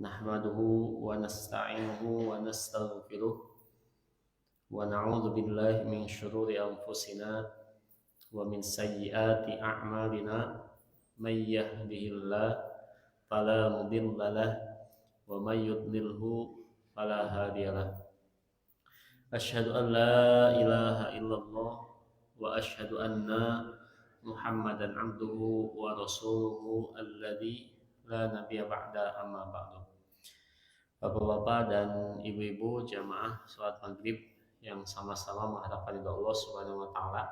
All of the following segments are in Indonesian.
Nahmaduhu wa nasta'inuhu wa nastaghfiruh wa na'udzu billahi min syururi anfusina wa min sayyiati a'malina may yahdihillahu fala mudilla lahu wa may yudlilhu fala hadiyalah. Asyhadu an la ilaha illallah wa asyhadu anna Muhammadan abduhu wa rasuluhu alladzi la nabiyya ba'da amma ba'du. Bapak-bapak dan ibu-ibu jamaah sholat maghrib yang sama-sama mengharapkan ridha Allah Subhanahu wa taala.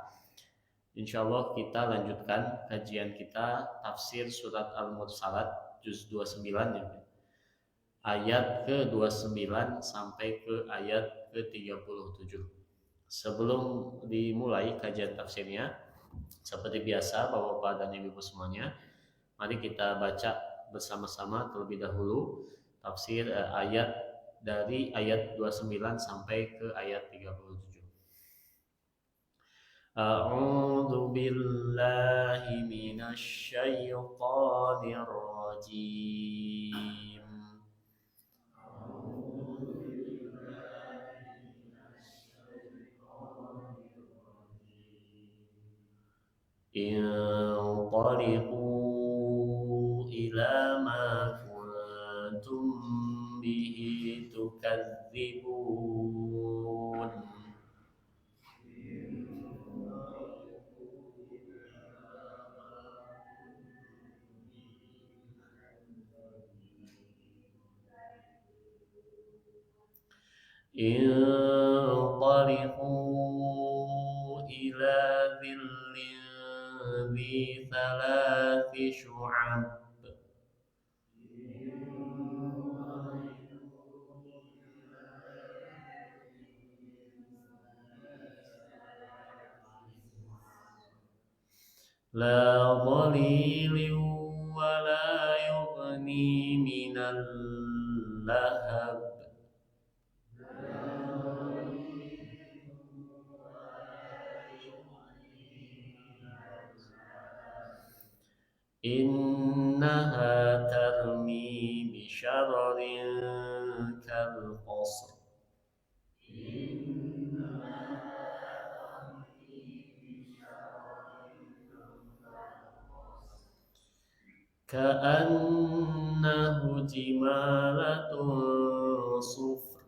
Insyaallah kita lanjutkan kajian kita tafsir surat Al-Mursalat juz 29 ya. Ayat ke-29 sampai ke ayat ke-37. Sebelum dimulai kajian tafsirnya, seperti biasa Bapak-bapak dan ibu-ibu semuanya, mari kita baca bersama-sama terlebih dahulu tafsir ayat dari ayat 29 sampai ke ayat 37. A'udzu billahi minasy syaithanir rajim. Inṭaliqū ilā mā kuntum bihi tukadzibūn. Inṭaliqū ilā dhillin dhi thalathi syu'ab. La dhalilin wa la yughni minal lahab. Innaha tarmi bi syararin kal qasr. Ka'annahu jimalatun sufr.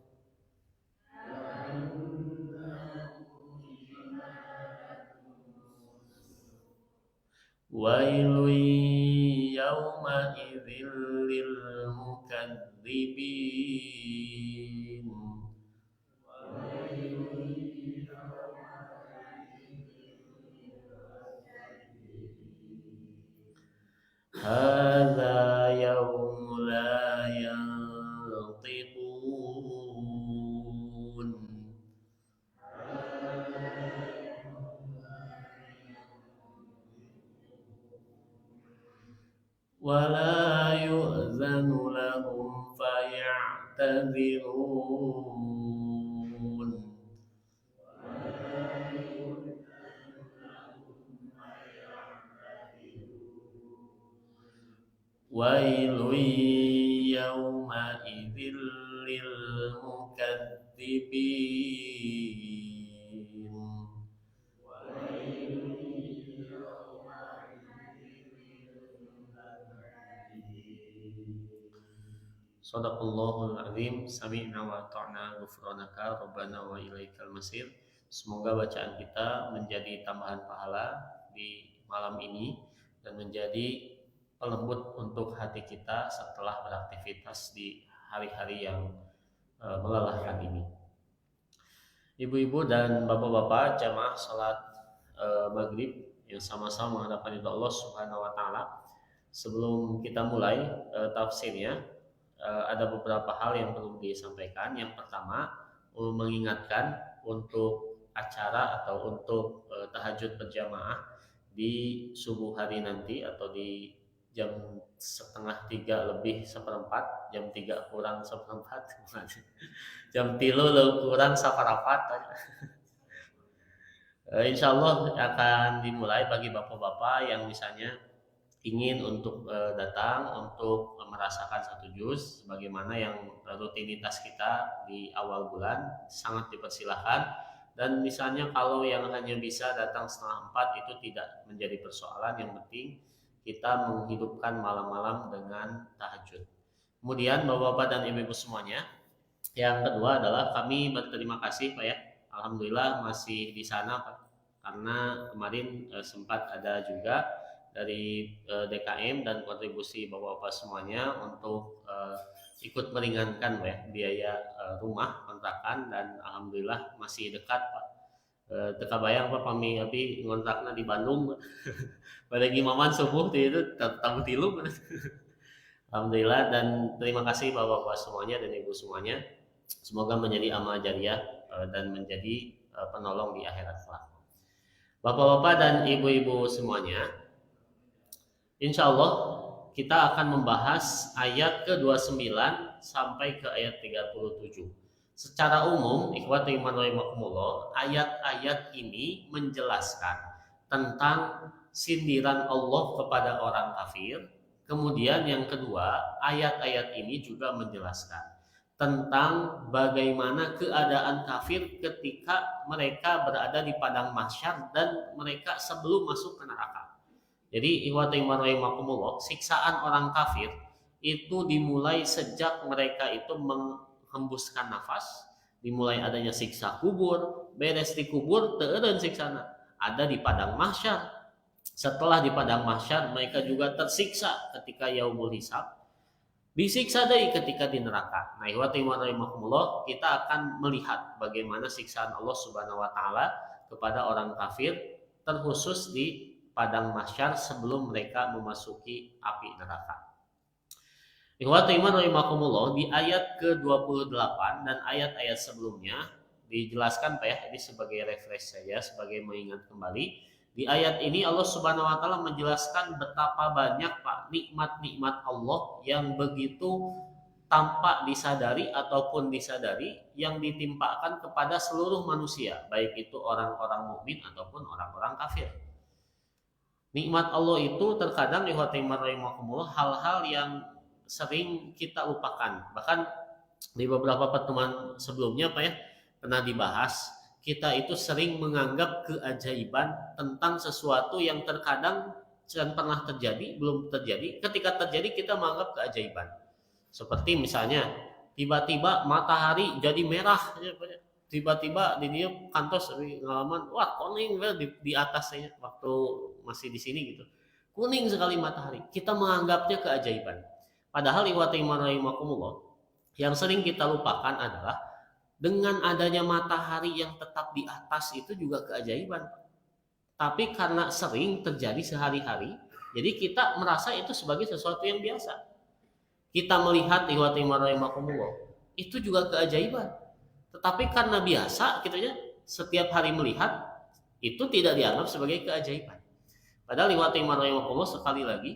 Wailun yawma idzin lil mukadzibin. Hadza yawmu la yanṭiqūn. Wa la yu'zanu lahum faya'tadhirun. Wailun yawma idzin lil mukadzibin. Shadaqallahul azim. Sami'na wa ata'na ghufranaka rabbana wa ilaikal masir. Semoga bacaan kita menjadi tambahan pahala di malam ini dan menjadi pelembut untuk hati kita setelah beraktivitas di hari-hari yang melelahkan ini. Ibu-ibu dan bapak-bapak jamaah salat maghrib yang sama-sama menghadapkan Allah Subhanahu wa taala. Sebelum kita mulai tafsirnya, ada beberapa hal yang perlu disampaikan. Yang pertama, mengingatkan untuk acara atau untuk tahajud berjamaah di subuh hari nanti atau di jam 2:30 lebih 1/4, jam 3 kurang 1/4, jam 3 kurang 1/4. Insya Allah akan dimulai bagi bapak-bapak yang misalnya ingin untuk datang untuk merasakan satu juz sebagaimana yang rutinitas kita di awal bulan, sangat dipersilahkan. Dan misalnya kalau yang hanya bisa datang setengah 4 itu tidak menjadi persoalan, yang penting kita menghidupkan malam-malam dengan tahajud. Kemudian bapak-bapak dan ibu-ibu semuanya, yang kedua adalah kami berterima kasih Pak ya, alhamdulillah masih di sana Pak, karena kemarin sempat ada juga dari DKM dan kontribusi bapak-bapak semuanya untuk ikut meringankan Pak ya, biaya rumah kontrakan, dan alhamdulillah masih dekat Pak. Teka bayang Pak, kami tapi ngontraknya di Bandung pada gimaman subuh itu tahu tilu. Alhamdulillah, dan terima kasih bapak-bapak semuanya dan ibu semuanya. Semoga menjadi amal jariah dan menjadi penolong di akhirat kelak. Bapak-bapak dan ibu-ibu semuanya, insya Allah kita akan membahas ayat ke-29 sampai ke ayat 37. Secara umum, ikhwati iman rahimakumullah, ayat-ayat ini menjelaskan tentang sindiran Allah kepada orang kafir. Kemudian yang kedua, ayat-ayat ini juga menjelaskan tentang bagaimana keadaan kafir ketika mereka berada di padang mahsyar dan mereka sebelum masuk ke neraka. Jadi ikhwati iman rahimakumullah, siksaan orang kafir itu dimulai sejak mereka itu menghembuskan nafas, dimulai adanya siksa kubur, beres di kubur teureun siksana ada di padang mahsyar. Setelah di padang mahsyar mereka juga tersiksa ketika yaumul hisab, disiksa dari ketika di neraka. Nah, ikhwati rahimakumullah, kita akan melihat bagaimana siksaan Allah Subhanahu wa taala kepada orang kafir, terkhusus di padang mahsyar sebelum mereka memasuki api neraka. Ikhwati rahimakumullah, di ayat ke-28 dan ayat-ayat sebelumnya dijelaskan Pak ya, ini sebagai refresh saja, sebagai mengingat kembali. Di ayat ini Allah Subhanahu wa taala menjelaskan betapa banyak Pak nikmat-nikmat Allah yang begitu tanpa disadari ataupun disadari yang ditimpakan kepada seluruh manusia, baik itu orang-orang mukmin ataupun orang-orang kafir. Nikmat Allah itu terkadang rahimakumullah hal-hal yang sering kita lupakan. Bahkan di beberapa pertemuan sebelumnya Pak ya pernah dibahas, kita itu sering menganggap keajaiban tentang sesuatu yang terkadang sedang pernah terjadi, belum terjadi. Ketika terjadi kita menganggap keajaiban. Seperti misalnya tiba-tiba matahari jadi merah, tiba-tiba di dia kantos ngalaman, wah kuning di atasnya waktu masih di sini gitu. Kuning sekali matahari. Kita menganggapnya keajaiban. Padahal ikhwati rahimakumullah, yang sering kita lupakan adalah dengan adanya matahari yang tetap di atas itu juga keajaiban. Tapi karena sering terjadi sehari-hari, jadi kita merasa itu sebagai sesuatu yang biasa. Kita melihat ikhwati rahimakumullah, itu juga keajaiban. Tetapi karena biasa gitu ya, setiap hari melihat, itu tidak dianggap sebagai keajaiban. Padahal ikhwati rahimakumullah, sekali lagi,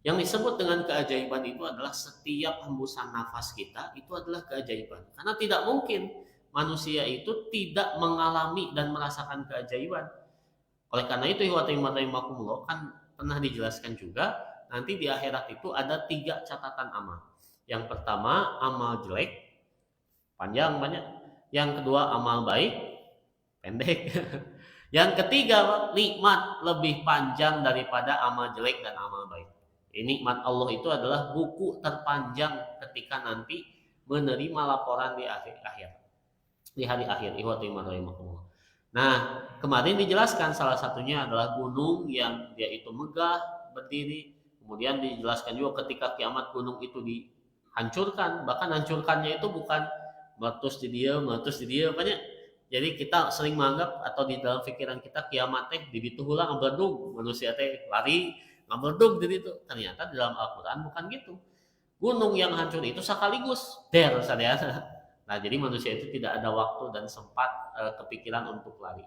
yang disebut dengan keajaiban itu adalah setiap hembusan nafas kita itu adalah keajaiban. Karena tidak mungkin manusia itu tidak mengalami dan merasakan keajaiban. Oleh karena itu ikhwati rahimakumullah, kan pernah dijelaskan juga nanti di akhirat itu ada 3 catatan amal. Yang pertama amal jelek, panjang banyak. Yang kedua amal baik, pendek. Yang ketiga nikmat lebih panjang daripada amal jelek dan amal baik. Nikmat Allah itu adalah buku terpanjang ketika nanti menerima laporan di akhir, di hari akhir. Nah, kemarin dijelaskan salah satunya adalah gunung yang dia itu megah berdiri. Kemudian dijelaskan juga ketika kiamat gunung itu dihancurkan, bahkan hancurkannya itu bukan meletus di dia banyak. Jadi kita sering menganggap atau di dalam pikiran kita kiamat teh di ditu heula ngabledug, manusia teh lari ngabledug di ditu. Ternyata di dalam Al-Qur'an bukan gitu. Gunung yang hancur itu sekaligus sadayana. Nah, jadi manusia itu tidak ada waktu dan sempat kepikiran untuk lari.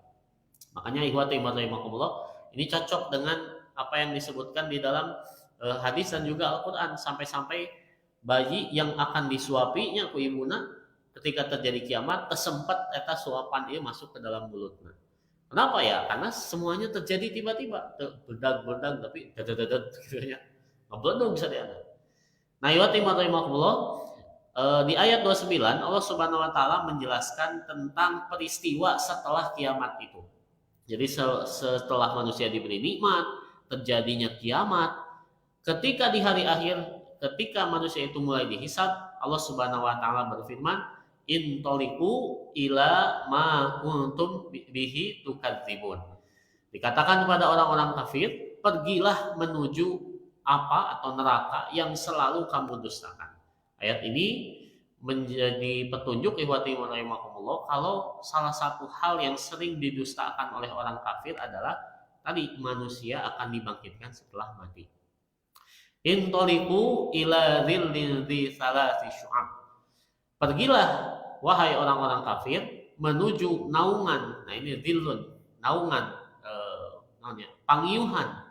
Makanya ikhwati rahimakumullah, ini cocok dengan apa yang disebutkan di dalam hadis dan juga Al-Qur'an, sampai-sampai bayi yang akan disuapinya ku ibuna ketika terjadi kiamat kesempat eta suapan ieu masuk ke dalam mulutna. Kenapa ya? Karena semuanya terjadi tiba-tiba, berdag tapi dadat gitu ya. Ngebledung bisa dia. Nah, rahimahullah, di ayat 29 Allah Subhanahu wa taala menjelaskan tentang peristiwa setelah kiamat itu. Jadi setelah manusia diberi nikmat, terjadinya kiamat, ketika di hari akhir, ketika manusia itu mulai dihisab, Allah Subhanahu wa taala berfirman, "Intoliku ila ma kuntum bihi tukadzibun." Dikatakan kepada orang-orang kafir, pergilah menuju apa atau neraka yang selalu kamu dustakan. Ayat ini menjadi petunjuk ikhwati rahimakumullah kalau salah satu hal yang sering didustakan oleh orang kafir adalah tadi manusia akan dibangkitkan setelah mati. Intoliku ila dzillin dzi salasi syu'ab. Pergilah wahai orang-orang kafir menuju naungan. Nah ini dzillun, naungan, pangiuhan.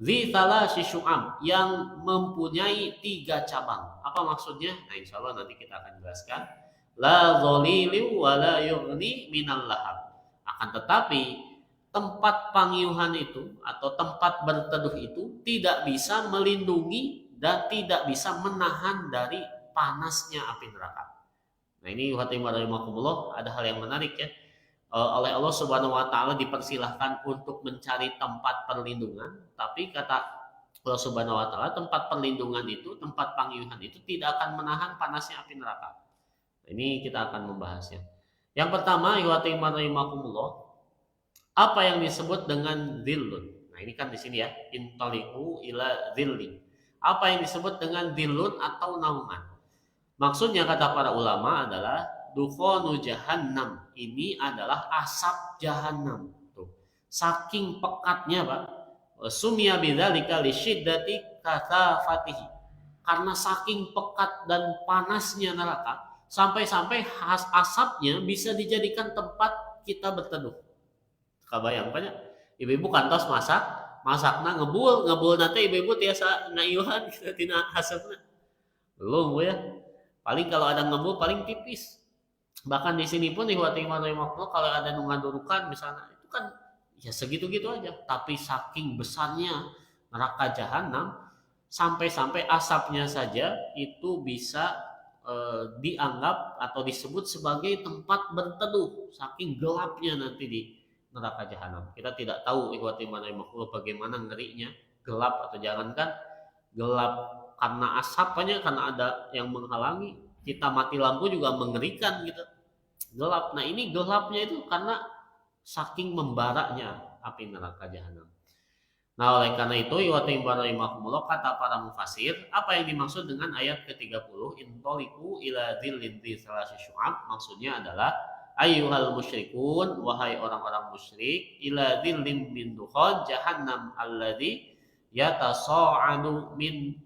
Dzi salasi syu'ab yang mempunyai 3 cabang. Apa maksudnya? Nah insya Allah nanti kita akan jelaskan. La dzalili wa la yughni minal lahab. Akan tetapi tempat pangiuhan itu atau tempat berteduh itu tidak bisa melindungi dan tidak bisa menahan dari panasnya api neraka. Nah ini rahimahumullah ada hal yang menarik ya. Oleh Allah Subhanahu wa taala dipersilahkan untuk mencari tempat perlindungan, tapi kata Allah Subhanahu wa taala tempat perlindungan itu, tempat pangiuhan itu tidak akan menahan panasnya api neraka. Nah, ini kita akan membahasnya. Yang pertama, rahimahumullah, apa yang disebut dengan dhillun? Nah, ini kan di sini ya, intaliqu ila dhilli. Apa yang disebut dengan dhillun atau naungan? Maksudnya kata para ulama adalah dukhanu jahannam. Ini adalah asap jahannam. Tuh. Saking pekatnya, Pak. Sumia bidzalika lisyiddati katsafatihi. Karena saking pekat dan panasnya neraka, sampai-sampai asapnya bisa dijadikan tempat kita berteduh. Kabayang banyak ibu-ibu kantos masakna ngebul nanti ibu-ibu tiasa ngayuhan kita tina hasapna belum ya, paling kalau ada ngebul paling tipis. Bahkan di sini pun ikhwati rahimahullah kalau ada nungadurukan misalnya itu kan ya segitu-gitu aja, tapi saking besarnya neraka jahanam sampai-sampai asapnya saja itu bisa dianggap atau disebut sebagai tempat berteduh saking gelapnya nanti di neraka jahanam. Kita tidak tahu ikhwati rahimahullah bagaimana ngerinya gelap, atau jangankan gelap karena asapnya, karena ada yang menghalangi, kita mati lampu juga mengerikan gitu. Gelap. Nah, ini gelapnya itu karena saking membaraknya api neraka jahanam. Nah, oleh karena itu ikhwati rahimahullah kata para mufasir, apa yang dimaksud dengan ayat ke-30 intoliku ila dzillin dzi salasi syu'ab, maksudnya adalah ayyuhal musyrikun, wahai orang-orang musyrik, ila dzillin min dukhan jahannam alladzi yatasa'adu min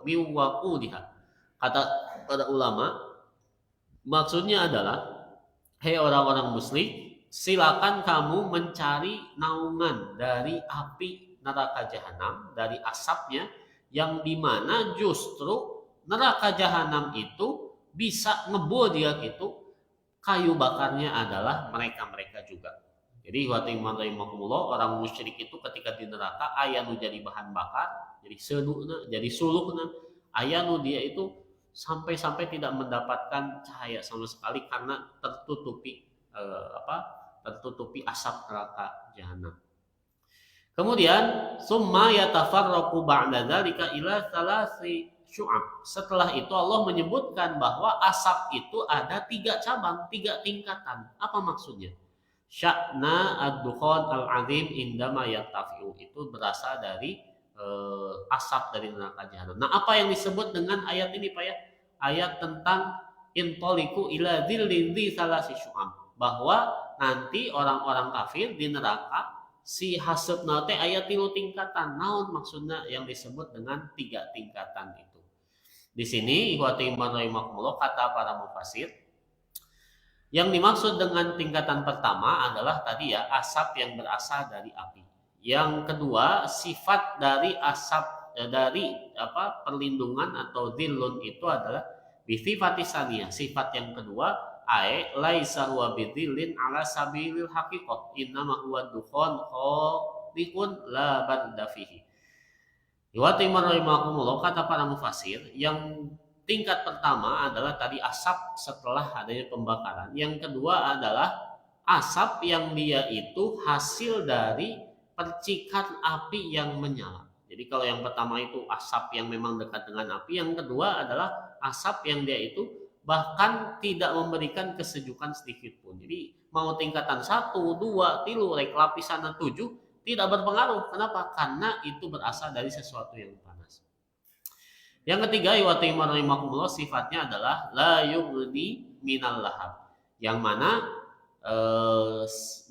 miwaqudiha. Kata para ulama, maksudnya adalah hei orang-orang musyrik, silakan kamu mencari naungan dari api neraka jahanam, dari asapnya, yang dimana justru neraka jahanam itu bisa ngebul dia gitu, kayu bakarnya adalah mereka-mereka juga. Jadi rahimahumullah, orang musyrik itu ketika di neraka ayanu jadi bahan bakar, jadi sedukna, jadi sulukna, ayanu dia itu sampai-sampai tidak mendapatkan cahaya sama sekali karena tertutupi tertutupi asap neraka jahanam. Kemudian summa yatafarraqu ba'da dzalika ila tsalasi syu'ab. Setelah itu Allah menyebutkan bahwa asap itu ada 3 cabang, 3 tingkatan. Apa maksudnya? Sya'na ad-dukhan al-azim indama yartafi'u. Itu berasal dari asap dari neraka jahanam. Nah, apa yang disebut dengan ayat ini, Pak ya? Ayat tentang intoliku ila dzillin dzi salasi syu'ab. Bahwa nanti orang-orang kafir di neraka si hasebna teh aya 3 tingkatan. Naon maksudnya yang disebut dengan 3 tingkatan itu? Di sini ikhwati rahimahumullah kata para mufasir, yang dimaksud dengan tingkatan pertama adalah tadi ya asap yang berasal dari api. Yang kedua sifat dari asap dari perlindungan atau dhillun itu adalah bisifati saniyah. Sifat yang kedua Ai laisa huwa bidillin ala sabilil haqiqah innama huwa dukhon khaliqun la barda fihi. Wa rahimahumullah, kata para mufasir, yang tingkat pertama adalah tadi asap setelah adanya pembakaran. Yang kedua adalah asap yang dia itu hasil dari percikan api yang menyala. Jadi kalau yang pertama itu asap yang memang dekat dengan api, yang kedua adalah asap yang dia itu bahkan tidak memberikan kesejukan sedikit pun. Jadi mau tingkatan 1, 2, 3, lapisan 7 tidak berpengaruh. Kenapa? Karena itu berasal dari sesuatu yang panas. Yang ketiga, rahimahumullah, sifatnya adalah la yughni minal lahab. Yang mana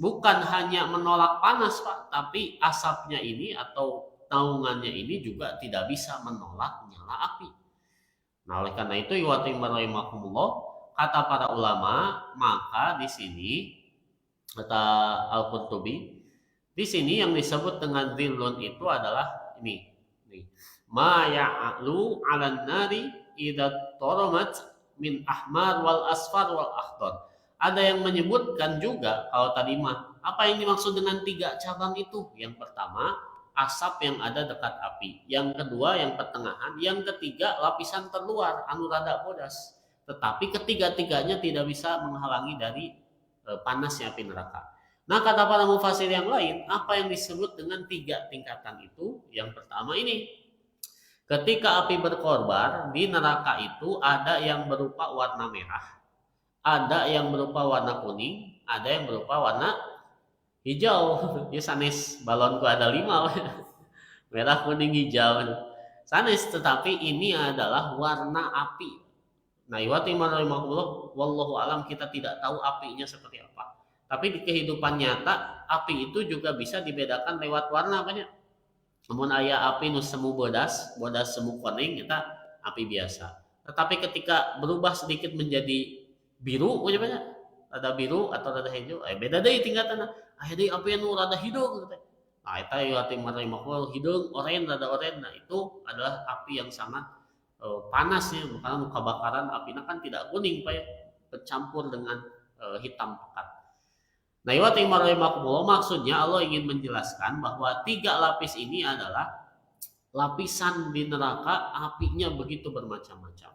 bukan hanya menolak panas, Pak, tapi asapnya ini atau naungannya ini juga tidak bisa menolak nyala api. Nah, oleh karena itu rahimahumullah, kata para ulama, maka di sini kata Al-Qurtubi, di sini yang disebut dengan dhillun itu adalah ini. Ma ya'lu 'alan nari idza taramat min ahmar wal asfar wal akhdar. Ada yang menyebutkan juga kalau tadi mah apa yang dimaksud dengan 3 cabang itu? Yang pertama, asap yang ada dekat api. Yang kedua, yang pertengahan. Yang ketiga, lapisan terluar anu rada bodas. Tetapi ketiga-tiganya tidak bisa menghalangi dari panasnya api neraka. Nah, kata para mufasir yang lain, apa yang disebut dengan 3 tingkatan itu? Yang pertama ini, ketika api berkorbar di neraka itu ada yang berupa warna merah, ada yang berupa warna kuning, ada yang berupa warna hijau. Ya sanes balonku ada 5. Merah, kuning, hijau. Sanes, tetapi ini adalah warna api. Nah, wallahu alam, kita tidak tahu apinya seperti apa. Tapi di kehidupan nyata, api itu juga bisa dibedakan lewat warna banyak. Namun aya api nu semu bodas semu kuning, kita api biasa. Tetapi ketika berubah sedikit menjadi biru, banyak ada biru atau ada hijau, beda deh tingkatannya. Deui api anu rada hidung gitu. Nah, eta rahimahullah, hidung oranye, rada oranye. Nah, itu adalah api yang sangat panas ya, karena kebakaran apinya kan tidak kuning, Pak ya, bercampur dengan hitam pekat. Nah, rahimahullah, maksudnya Allah ingin menjelaskan bahwa 3 lapis ini adalah lapisan di neraka, apinya begitu bermacam-macam.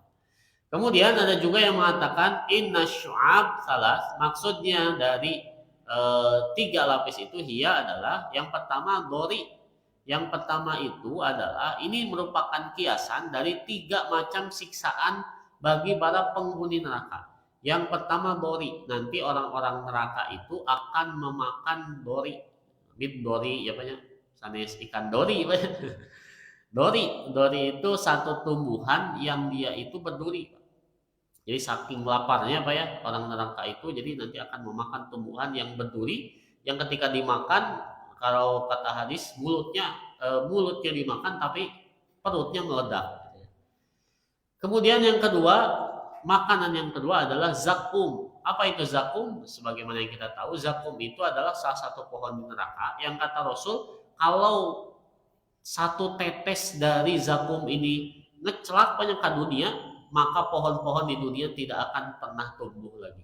Kemudian ada juga yang mengatakan inna syu'ab salas, maksudnya dari 3 lapis itu hiya adalah yang pertama dori. Yang pertama itu adalah ini merupakan kiasan dari 3 macam siksaan bagi para penghuni neraka. Yang pertama dori, nanti orang-orang neraka itu akan memakan dori. Bid dori ya banyak, sanes ikan dori. Dori itu satu tumbuhan yang dia itu berduri. Jadi saking laparnya Pak ya orang neraka itu, jadi nanti akan memakan tumbuhan yang berduri, yang ketika dimakan, kalau kata hadis, mulutnya dimakan tapi perutnya meledak. Kemudian yang kedua, makanan yang kedua adalah zakum. Apa itu zakum? Sebagaimana yang kita tahu, zakum itu adalah salah satu pohon di neraka yang kata Rasul, kalau 1 tetes dari zakum ini ngecelak banyak ke dunia, maka pohon-pohon di dunia tidak akan pernah tumbuh lagi.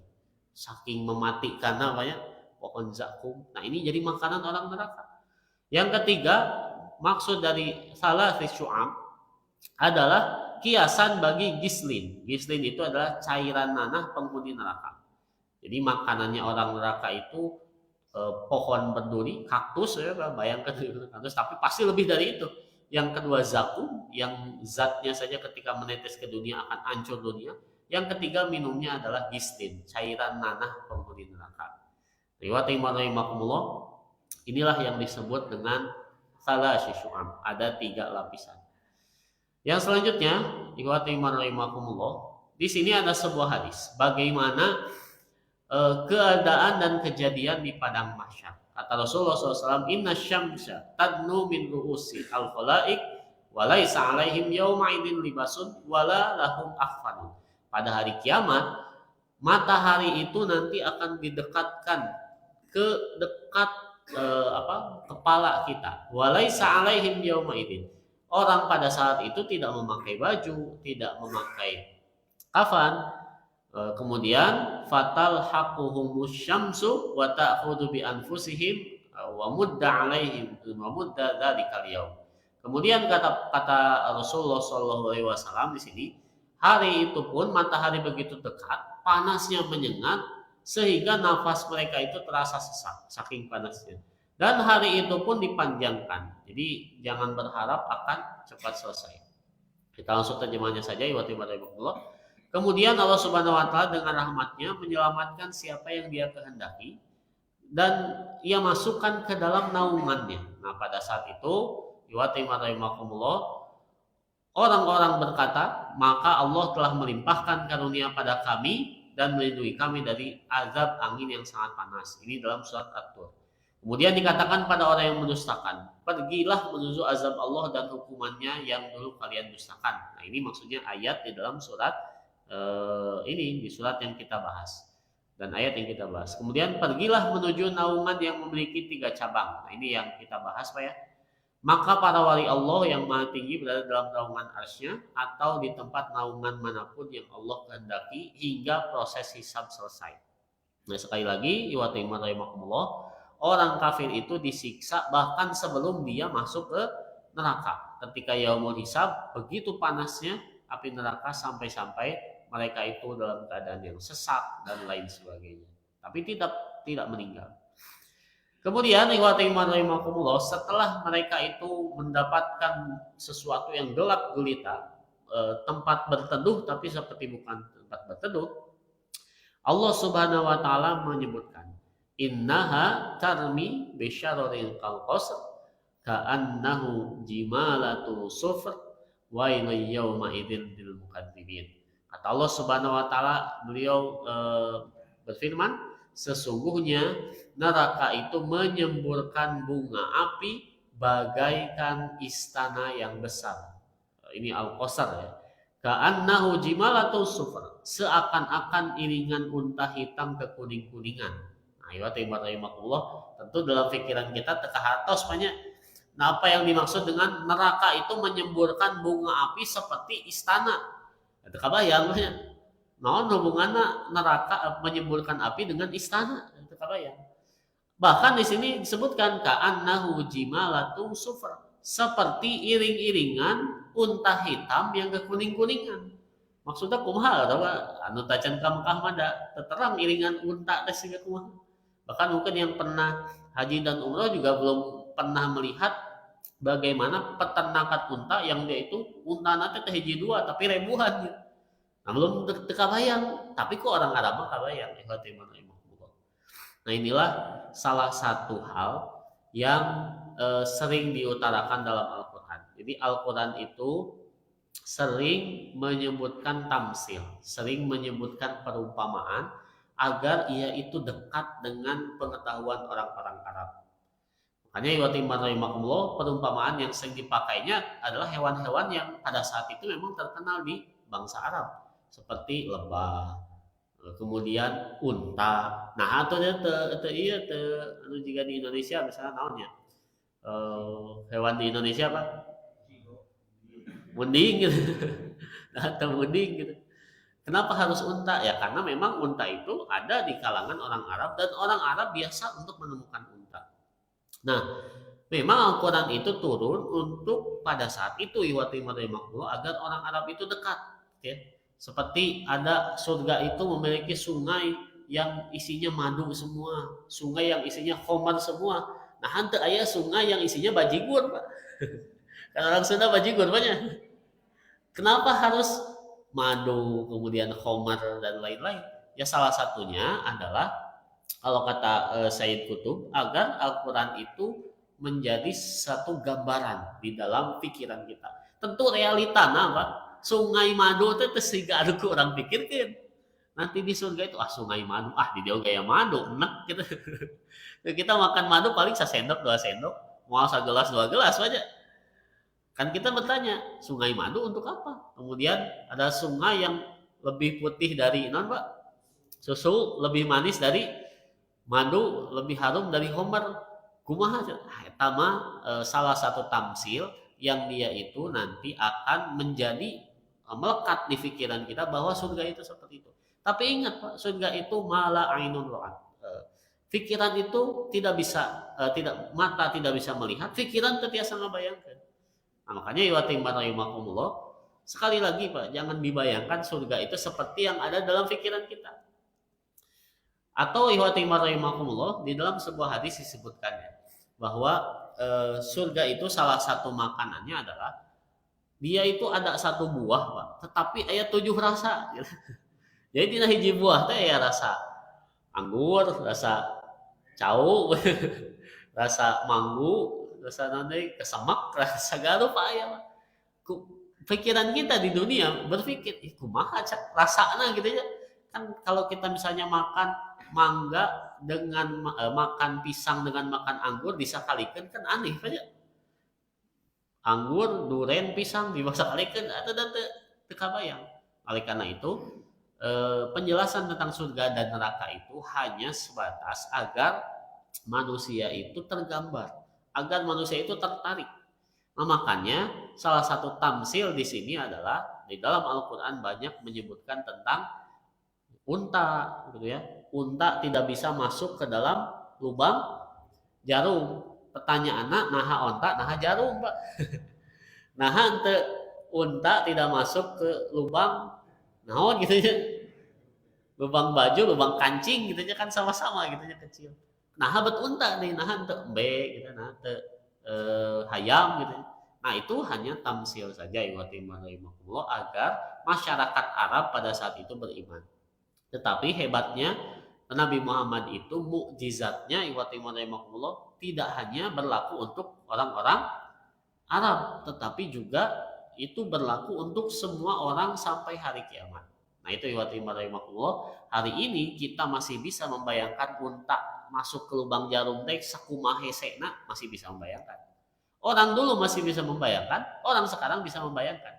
Saking mematikan namanya pohon zakum. Nah, ini jadi makanan orang neraka. Yang ketiga, maksud dari salah syu'ab adalah kiasan bagi gislin. Gislin itu adalah cairan nanah penghuni neraka. Jadi makanannya orang neraka itu pohon berduri, kaktus ya, bayangkan kaktus, tapi pasti lebih dari itu. Yang kedua zakum, yang zatnya saja ketika menetes ke dunia akan hancur dunia. Yang ketiga minumnya adalah gislin, cairan nanah penghuni neraka. Rahimahumullah, inilah yang disebut dengan salasy syu'ab, ada 3 lapisan. Yang selanjutnya, rahimahumullah, di sini ada sebuah hadis bagaimana keadaan dan kejadian di padang mahsyar. Kata Rasulullah SAW, inna syamsa tadnu min ru'usi al-khalaik wa laisa alaihim yawma idin libasun wala lahum akhfanun. Pada hari kiamat, matahari itu nanti akan didekatkan ke dekat kepala kita. Wa laisa alaihim yawma idin. Orang pada saat itu tidak memakai baju, tidak memakai kafan, Kemudian fatal haquhumus syamsu wa ta'khudhu bi anfusihim wa mudda alaihim wa mudda dzalikal yaum. Kemudian kata Rasulullah sallallahu alaihi wasallam di sini, hari itu pun matahari begitu dekat, panasnya menyengat sehingga nafas mereka itu terasa sesak saking panasnya. Dan hari itu pun dipanjangkan. Jadi jangan berharap akan cepat selesai. Kita langsung terjemahnya saja ya warahmatullahi. Kemudian Allah Subhanahu wa taala dengan rahmatnya menyelamatkan siapa yang Dia kehendaki dan Ia masukkan ke dalam naungannya. Nah, pada saat itu, orang-orang berkata, maka Allah telah melimpahkan karunia pada kami dan melindungi kami dari azab angin yang sangat panas. Ini dalam surat At-Tur. Kemudian dikatakan pada orang yang mendustakan, pergilah menuju azab Allah dan hukumannya yang dulu kalian dustakan. Nah, ini maksudnya ayat di dalam surat ini di surat yang kita bahas dan ayat yang kita bahas. Kemudian pergilah menuju naungan yang memiliki 3 cabang. Nah, ini yang kita bahas Pak ya. Maka para wali Allah yang maha tinggi berada dalam naungan arsy-Nya atau di tempat naungan manapun yang Allah kehendaki hingga proses hisab selesai. Nah, sekali lagi orang kafir itu disiksa bahkan sebelum dia masuk ke neraka. Ketika yaumul hisab, begitu panasnya api neraka sampai-sampai mereka itu dalam keadaan yang sesak dan lain sebagainya. Tapi tidak meninggal. Kemudian setelah mereka itu mendapatkan sesuatu yang gelap gulita, tempat berteduh tapi seperti bukan tempat berteduh, Allah Subhanahu wa taala menyebutkan, innaha tarmi bisyararin qalqasr ka'annahu jimalatu sufr wa yawma idzin lil mukadzibin. Kata Allah Subhanahu wa taala, beliau berfirman, sesungguhnya neraka itu menyemburkan bunga api bagaikan istana yang besar. Ini Al-Qasar ya. Ka'annahu jimalatu sufr, seakan-akan iringan unta hitam kekuning-kuningan. Nah, tentu dalam pikiran kita teka hartos banyak. Nah, apa yang dimaksud dengan neraka itu menyemburkan bunga api seperti istana? Itu kabayang banyak. Naon hubunganna neraka menyemburkan api dengan istana? Itu kabayang. Bahkan di sini disebutkan ka'annahu jimalatu sufr, seperti iring-iringan unta hitam yang kekuning-kuningan. Maksudnya kumaha atau anu tacan ka Mekah mah da terang iringan unta teh siga kumaha. Bahkan mungkin yang pernah haji dan umrah juga belum pernah melihat bagaimana peternakan unta yang dia itu untana teh hiji dua tapi ribuan gitu. Nah, belum terkabayang, tapi kok orang Arab mah kabayang. Nah, inilah salah satu hal yang sering diutarakan dalam Al-Quran. Jadi Al-Quran itu sering menyebutkan tamsil, sering menyebutkan perumpamaan agar ia itu dekat dengan pengetahuan orang-orang Arab. Makanya perumpamaan yang sering dipakainya adalah hewan-hewan yang pada saat itu memang terkenal di bangsa Arab, seperti lebah, kemudian unta. Nah, atau iya anu jika di Indonesia misalnya naonnya hewan di Indonesia apa? Munding gitu. Atau munding gitu. Kenapa harus unta? Ya karena memang unta itu ada di kalangan orang Arab dan orang Arab biasa untuk menemukan unta. Nah, memang Al-Quran itu turun untuk pada saat itu agar orang Arab itu dekat. Ya. Seperti ada surga itu memiliki sungai yang isinya madu semua, sungai yang isinya khamar semua. Nah, hante aya sungai yang isinya bajigur, Pak. Karena orang Sunda bajigur banyak. Kenapa harus madu, kemudian khamar dan lain-lain? Ya salah satunya adalah kalau kata Sayyid Qutb, agar Al-Quran itu menjadi satu gambaran di dalam pikiran kita. Tentu realita Pak. Sungai madu itu sehingga ada orang pikirkan. Nanti di surga itu sungai madu, di dia gaya madu, enak gitu. Kita makan madu paling 1 sendok 2 sendok, mau 1 gelas 2 gelas aja. Kan kita bertanya, sungai madu untuk apa? Kemudian ada sungai yang lebih putih dari Pak? Susu lebih manis dari madu, lebih harum dari khamar. Kumaha? Eta mah salah satu tamsil yang dia itu nanti akan menjadi melekat di pikiran kita bahwa surga itu seperti itu. Tapi ingat Pak, surga itu mala ainun ra'at. Pikiran itu tidak bisa, mata tidak bisa melihat, pikiran terbiasa ngebayangkan. Nah, makanya rahimakumullah, sekali lagi Pak, jangan dibayangkan surga itu seperti yang ada dalam pikiran kita. Atau rahimakumullah, di dalam sebuah hadis disebutkannya bahwa surga itu salah satu makanannya adalah dia itu ada satu buah Pak, tetapi ada 7 rasa. Jadi tina hiji buah teh ya rasa anggur, rasa cau, rasa manggu, rasa nanti kesemak, rasa garup aya. Pikiran kita di dunia berpikir, ih kumaha rasana gitu ya. Kan kalau kita misalnya makan mangga dengan makan pisang dengan makan anggur disakalikan kan aneh aja. Anggur, duren, pisang disakalikan atau teu kabayang. Oleh karena itu penjelasan tentang surga dan neraka itu hanya sebatas agar manusia itu tergambar, agar manusia itu tertarik. Nah, makanya salah satu tamsil di sini adalah di dalam Al-Quran banyak menyebutkan tentang unta, gitu ya. Unta tidak bisa masuk ke dalam lubang jarum. Pertanyaannya, naha unta, naha jarum, Pak. Naha ente unta tidak masuk ke lubang naon gitu ya, lubang baju, lubang kancing gitu ya, kan sama-sama gitu ya kecil. Nah bet unta nih, nah ente embe gitu, nah ente hayam gitu. Nah itu hanya tamsil saja agar masyarakat Arab pada saat itu beriman. Tetapi hebatnya Nabi Muhammad itu mukjizatnya tidak hanya berlaku untuk orang-orang Arab, tetapi juga itu berlaku untuk semua orang sampai hari kiamat. Nah itu hari ini kita masih bisa membayangkan unta masuk ke lubang jarum teh sakumaha hesena, masih bisa membayangkan. Orang dulu masih bisa membayangkan, orang sekarang bisa membayangkan.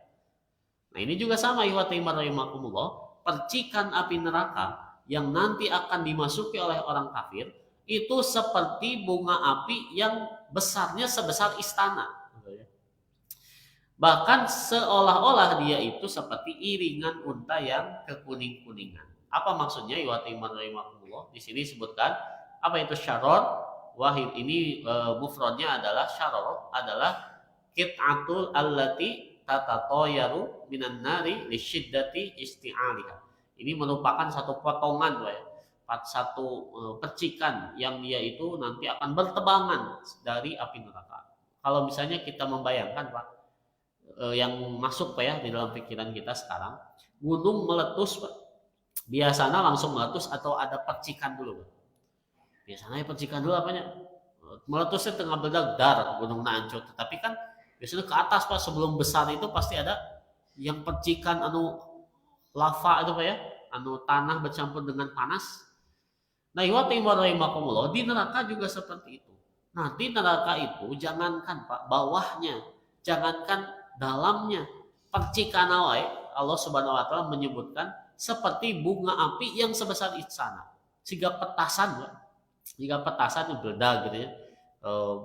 Nah ini juga sama percikan api neraka yang nanti akan dimasuki oleh orang kafir itu seperti bunga api yang besarnya sebesar istana. Bahkan seolah-olah dia itu seperti iringan unta yang kekuning-kuningan. Apa maksudnya? Di sini disebutkan apa itu syaror? Wahid ini mufradnya adalah syaror, adalah qit'atul allati tatatayaru minan nari li syiddati isti'aliha. Ini merupakan satu potongan, satu percikan yang dia itu nanti akan bertebangan dari api neraka. Kalau misalnya kita membayangkan, Pak, yang masuk Pak ya di dalam pikiran kita sekarang, gunung meletus Pak, biasanya langsung meletus atau ada percikan dulu Pak? Biasanya percikan dulu apanya? Meletusnya tengah bedak dar gunung hancur, tetapi kan biasanya ke atas Pak, sebelum besar itu pasti ada yang percikan anu lava itu Pak ya, anu tanah bercampur dengan panas. Nah di neraka juga seperti itu. Nah di neraka itu jangankan Pak bawahnya, jangankan dalamnya, percikan awal Allah Subhanahu wa taala menyebutkan seperti bunga api yang sebesar istana. Jika petasan yang meledak gitu ya,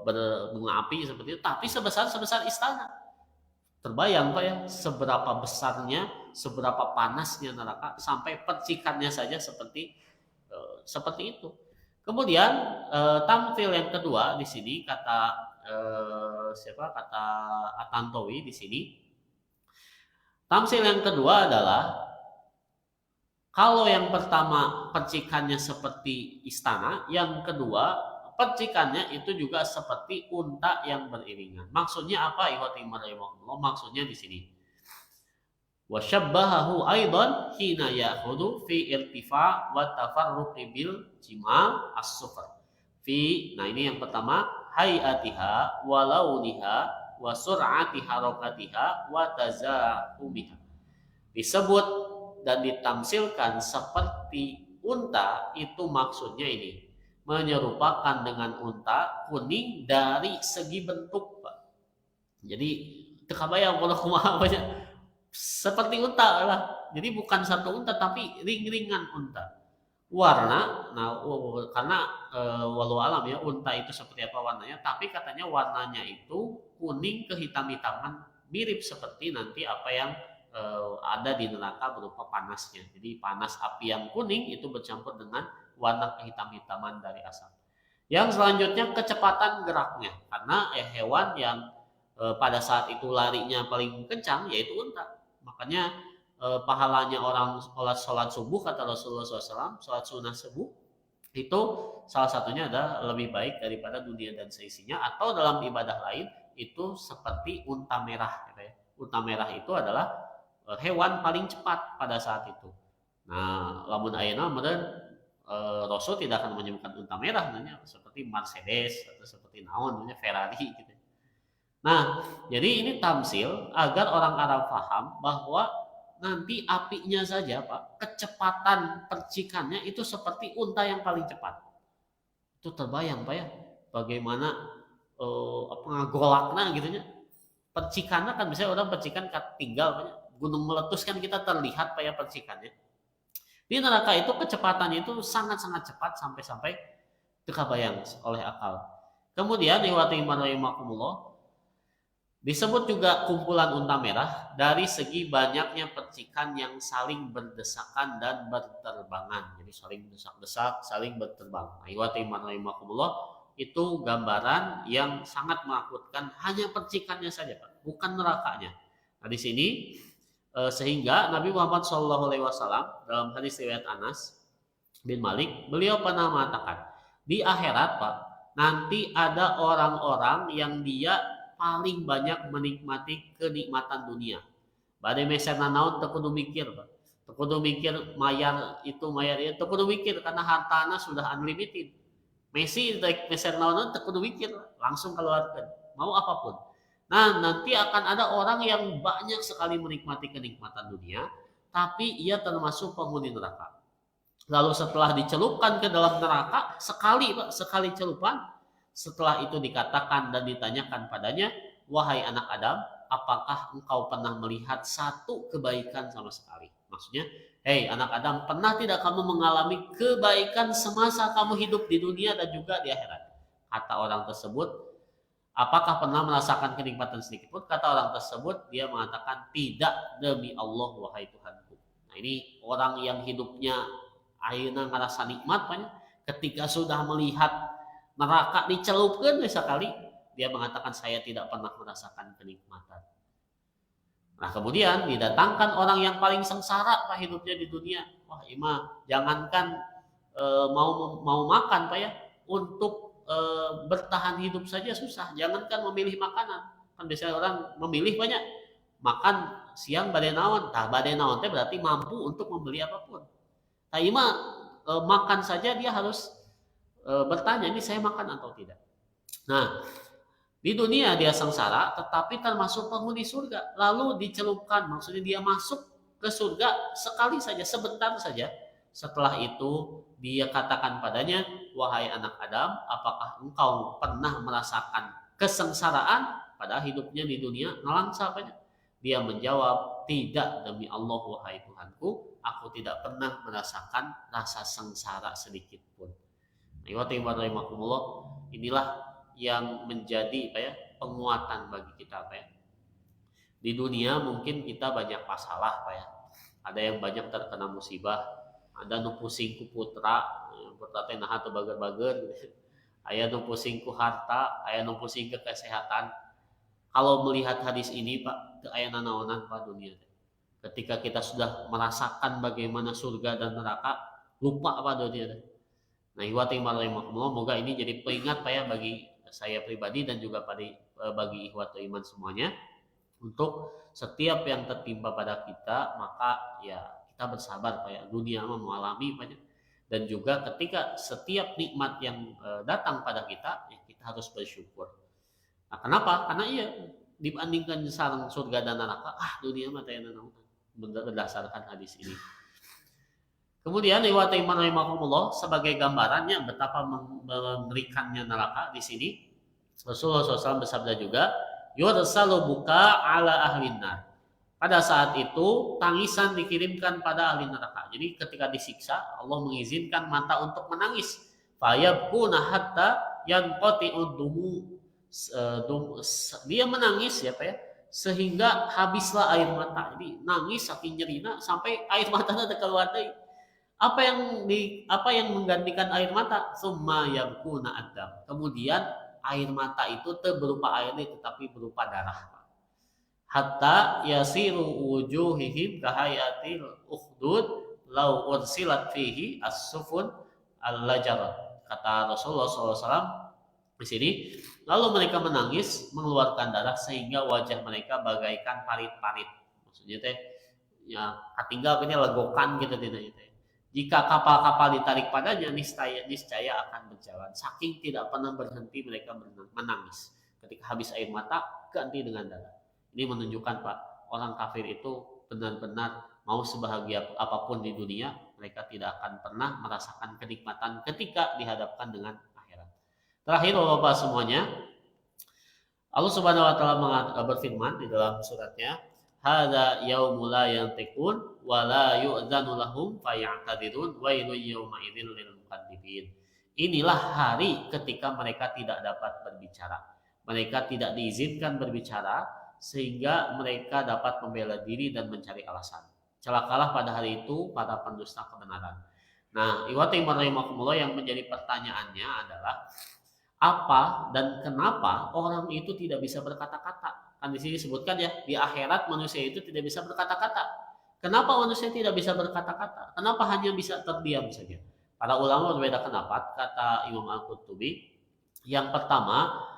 berbunga api seperti itu, tapi sebesar istana. Terbayang Pak ya, seberapa besarnya, seberapa panasnya neraka, sampai percikannya saja seperti itu. Kemudian tampil yang kedua di sini kata kata Atantowi di sini. Tamsil yang kedua adalah kalau yang pertama percikannya seperti istana, yang kedua percikannya itu juga seperti unta yang beriringan. Maksudnya apa? Maksudnya di sini. Wa syabbahahu aidan hina ya'khudhu fi irtifa wa tafarruqi bil jimal as-sufar. Nah ini yang pertama, hayatiha wa launiha wa sur'ati harakatiha wa tazahumiha. Disebut dan ditamsilkan seperti unta, itu maksudnya ini menyerupakan dengan unta kuning dari segi bentuk Pak. Jadi terkabayang kalau kumaha seperti unta lah. Jadi bukan satu unta tapi ring-ringan unta. Warna, nah karena walau alam ya unta itu seperti apa warnanya, tapi katanya warnanya itu kuning kehitam-hitaman, mirip seperti nanti apa yang ada di neraka berupa panasnya. Jadi panas api yang kuning itu bercampur dengan warna kehitam-hitaman dari asap. Yang selanjutnya kecepatan geraknya, karena hewan yang pada saat itu larinya paling kencang yaitu unta. Makanya pahalanya orang sholat subuh kata Rasulullah SAW, sholat sunnah subuh itu salah satunya adalah lebih baik daripada dunia dan seisinya, atau dalam ibadah lain itu seperti unta merah gitu ya. Unta merah itu adalah hewan paling cepat pada saat itu. Nah, lamun ayeuna meureun Rasul tidak akan menyebutkan unta merah namanya seperti Mercedes atau seperti naon namanya Ferrari gitu. Nah, jadi ini tamsil agar orang Arab paham bahwa nanti apinya saja Pak, kecepatan percikannya itu seperti unta yang paling cepat. Itu terbayang Pak ya, bagaimana ngagolakna gitu nya. Percikannya kan bisa orang percikan tinggal Pak ya. Gunung meletus kan kita terlihat Pak ya percikannya. Di neraka itu kecepatannya itu sangat-sangat cepat sampai-sampai terbayang oleh akal. Kemudian iwati iman rahimakumullah, disebut juga kumpulan unta merah dari segi banyaknya percikan yang saling berdesakan dan berterbangan. Jadi saling desak-desak, saling berterbang. Iwati iman rahimakumullah, itu gambaran yang sangat menakutkan, hanya percikannya saja Pak, bukan nerakanya. Nah di sini sehingga Nabi Muhammad SAW dalam hadis riwayat Anas bin Malik, beliau pernah mengatakan di akhirat Pak, nanti ada orang-orang yang dia paling banyak menikmati kenikmatan dunia. Badai meserna naon teu kudu mikir Pak, teu kudu mikir mayar itu teu kudu mikir karena hartana sudah unlimited. Messi daek meser naon teu kudu mikir, langsung keluarkan mau apapun. Nah, nanti akan ada orang yang banyak sekali menikmati kenikmatan dunia, tapi ia termasuk penghuni neraka. Lalu setelah dicelupkan ke dalam neraka, sekali celupan, setelah itu dikatakan dan ditanyakan padanya, wahai anak Adam, apakah engkau pernah melihat satu kebaikan sama sekali? Maksudnya, hei anak Adam, pernah tidak kamu mengalami kebaikan semasa kamu hidup di dunia dan juga di akhirat? Kata orang tersebut, apakah pernah merasakan kenikmatan sedikit pun? Kata orang tersebut, dia mengatakan, tidak demi Allah wahai Tuhanku. Nah ini orang yang hidupnya ayeuna ngerasa nikmat, ketika sudah melihat neraka dicelupkan sekali, dia mengatakan saya tidak pernah merasakan kenikmatan. Nah kemudian didatangkan orang yang paling sengsara Pak hidupnya di dunia. Wah ima jangankan mau makan Pak ya, untuk bertahan hidup saja susah, jangankan memilih makanan. Kan biasanya orang memilih banyak, makan siang badai naon, badai naon teh berarti mampu untuk membeli apapun. Ima makan saja dia harus bertanya, ini saya makan atau tidak. Nah di dunia dia sengsara, tetapi termasuk penghuni surga, lalu dicelupkan, maksudnya dia masuk ke surga sekali saja, sebentar saja. Setelah itu dia katakan padanya, wahai anak Adam, apakah engkau pernah merasakan kesengsaraan pada hidupnya di dunia? Ngelangsa apanya? Dia menjawab, tidak demi Allah wahai Tuhanku, aku tidak pernah merasakan rasa sengsara sedikit pun. Inilah yang menjadi penguatan bagi kita di dunia. Mungkin kita banyak masalah ada yang banyak terkena musibah, ada nu pusing ku putra teh naha teu bager-bager gitu. Aya nu pusing ku harta, aya nu pusing ke kesehatan. Kalau melihat hadis ini Pak, teu aya nanaonan Pak dunia teh. Ketika kita sudah merasakan bagaimana surga dan neraka, lupa Pak dunia teh. Nah, ihwati rahimakumullah, moga ini jadi pengingat Pak ya bagi saya pribadi dan juga bagi ihwatu iman semuanya, untuk setiap yang tertimpa pada kita, maka ya kita bersabar Pak ya, dunia mengalami banyak, dan juga ketika setiap nikmat yang datang pada kita, ya kita harus bersyukur. Nah, kenapa? Karena iya dibandingkan sareng surga dan neraka, dunia mah teh berdasarkan hadis ini. Kemudian iwata iman rahimakumullah, sebagai gambarannya betapa mengerikannya neraka di sini, Rasulullah SAW bersabda juga, yursalu buka ala ahlin nar. Pada saat itu tangisan dikirimkan pada ahli neraka. Jadi ketika disiksa, Allah mengizinkan mata untuk menangis. Fayabkuna hatta yanqati'ud dumu. Dia menangis ya Pak ya, sehingga habislah air mata. Ini nangis saking nyerina sampai air matanya ada keluar deui. Apa yang menggantikan air mata? Summa yabkuna adam. Kemudian air mata itu berupa air tetapi berupa darah. Hatta yasiru wujuhihim kahayatil ukhdud lau ursilat fihi as-sufun al-lajar. Kata Rasulullah SAW di sini, lalu mereka menangis mengeluarkan darah sehingga wajah mereka bagaikan parit-parit. Maksudnya teh ya tinggal legokan gitu tidak teh. Jika kapal-kapal ditarik padanya, niscaya akan berjalan. Saking tidak pernah berhenti mereka menangis. Ketika habis air mata, ganti dengan darah. Ini menunjukkan Pak, orang kafir itu benar-benar mau sebahagia apapun di dunia, mereka tidak akan pernah merasakan kenikmatan ketika dihadapkan dengan akhirat. Terakhir Bapak semuanya, Allah Subhanahu wa taala berfirman di dalam suratnya, "Hadza yaumul la yantiqun wa la yu'dzanu lahum faya'tadirun wa yawma idzin lil mukadzibin." Inilah hari ketika mereka tidak dapat berbicara. Mereka tidak diizinkan berbicara sehingga mereka dapat membela diri dan mencari alasan. Celakalah pada hari itu para pendusta kebenaran. Nah, ikhwati rahimakumullah, yang menjadi pertanyaannya adalah apa dan kenapa orang itu tidak bisa berkata-kata? Kan di sini disebutkan ya, di akhirat manusia itu tidak bisa berkata-kata. Kenapa manusia tidak bisa berkata-kata? Kenapa hanya bisa terdiam saja? Para ulama berbeda pendapat, kata Imam Al-Qurtubi. Yang pertama,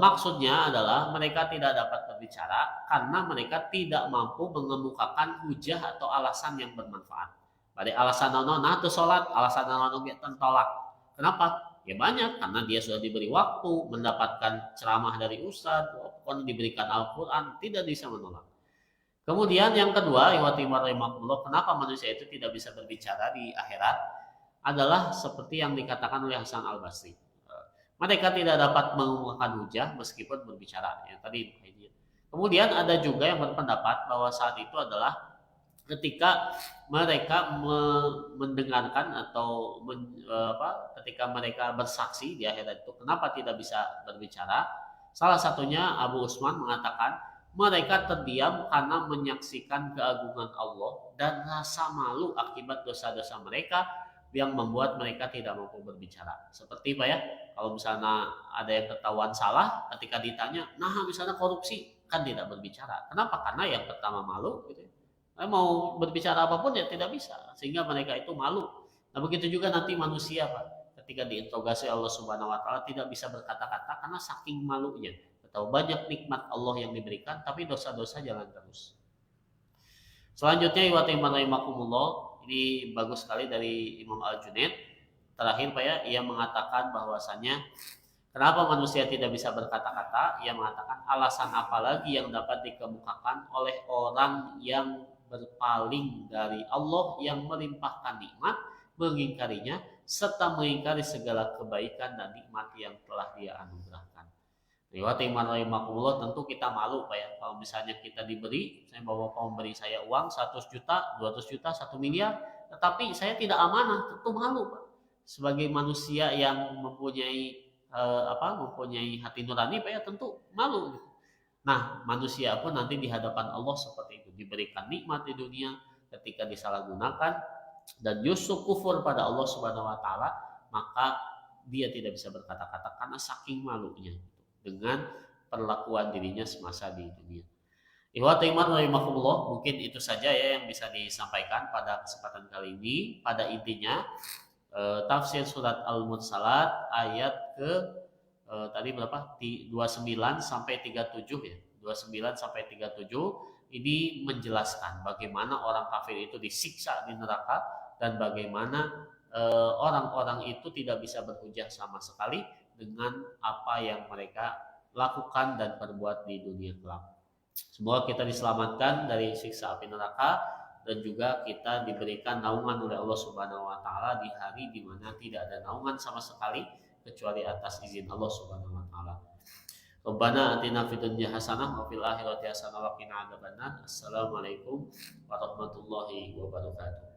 maksudnya adalah mereka tidak dapat berbicara karena mereka tidak mampu mengemukakan hujah atau alasan yang bermanfaat. Pada alasan nono nah sholat, alasan nono tentolak. Kenapa? Ya banyak, karena dia sudah diberi waktu, mendapatkan ceramah dari ustadz, walaupun diberikan Al-Quran, tidak bisa menolak. Kemudian yang kedua, kenapa manusia itu tidak bisa berbicara di akhirat, adalah seperti yang dikatakan oleh Hasan Al-Basri. Mereka tidak dapat mengemukakan hujah meskipun berbicara. Yang tadi. Kemudian ada juga yang berpendapat bahwa saat itu adalah ketika mereka mendengarkan atau ketika mereka bersaksi di akhirat itu, kenapa tidak bisa berbicara? Salah satunya Abu Usman mengatakan mereka terdiam karena menyaksikan keagungan Allah dan rasa malu akibat dosa-dosa mereka yang membuat mereka tidak mampu berbicara. Seperti Pak ya, kalau misalnya ada yang ketahuan salah, ketika ditanya, nah misalnya korupsi, kan tidak berbicara. Kenapa? Karena yang pertama malu, gitu. Mau berbicara apapun ya tidak bisa, sehingga mereka itu malu. Nah begitu juga nanti manusia Pak, ketika diinterogasi Allah Subhanahu Wa Taala tidak bisa berkata-kata karena saking malunya. Tahu banyak nikmat Allah yang diberikan, tapi dosa-dosa jalan terus. Selanjutnya rahimakumullah, ini bagus sekali dari Imam Al-Junaid. Terakhir Pak ya, ia mengatakan bahwasanya kenapa manusia tidak bisa berkata-kata? Ia mengatakan alasan apa lagi yang dapat dikemukakan oleh orang yang berpaling dari Allah yang melimpahkan nikmat, mengingkarinya, serta mengingkari segala kebaikan dan nikmat yang telah dia anugerahkan. Rahimakumullah, tentu kita malu Pak ya, kalau misalnya kita diberi, saya bawa memberi saya uang 100 juta, 200 juta, 1 miliar, tetapi saya tidak amanah, tentu malu Pak. Sebagai manusia yang mempunyai mempunyai hati nurani Pak ya, tentu malu. Nah, manusia pun nanti di hadapan Allah seperti itu, diberikan nikmat di dunia, ketika disalahgunakan dan justru kufur pada Allah Subhanahu Wa Taala, maka dia tidak bisa berkata-kata karena saking malunya dengan perlakuan dirinya semasa di dunia. Ikhwati iman rahimakumullah, mungkin itu saja ya yang bisa disampaikan pada kesempatan kali ini. Pada intinya tafsir surat Al-Mursalat ayat ke tadi berapa? 29 sampai 37 ya. 29 sampai 37 ini menjelaskan bagaimana orang kafir itu disiksa di neraka dan bagaimana orang-orang itu tidak bisa berhujah sama sekali dengan apa yang mereka lakukan dan perbuat di dunia kelak. Semoga kita diselamatkan dari siksa api neraka dan juga kita diberikan naungan oleh Allah Subhanahu Wa Taala di hari di mana tidak ada naungan sama sekali kecuali atas izin Allah Subhanahu Wa Taala. Rabbana atina fid dunya hasanah wa fil akhirati hasanah wa qina adzabannar. Assalamualaikum warahmatullahi wabarakatuh.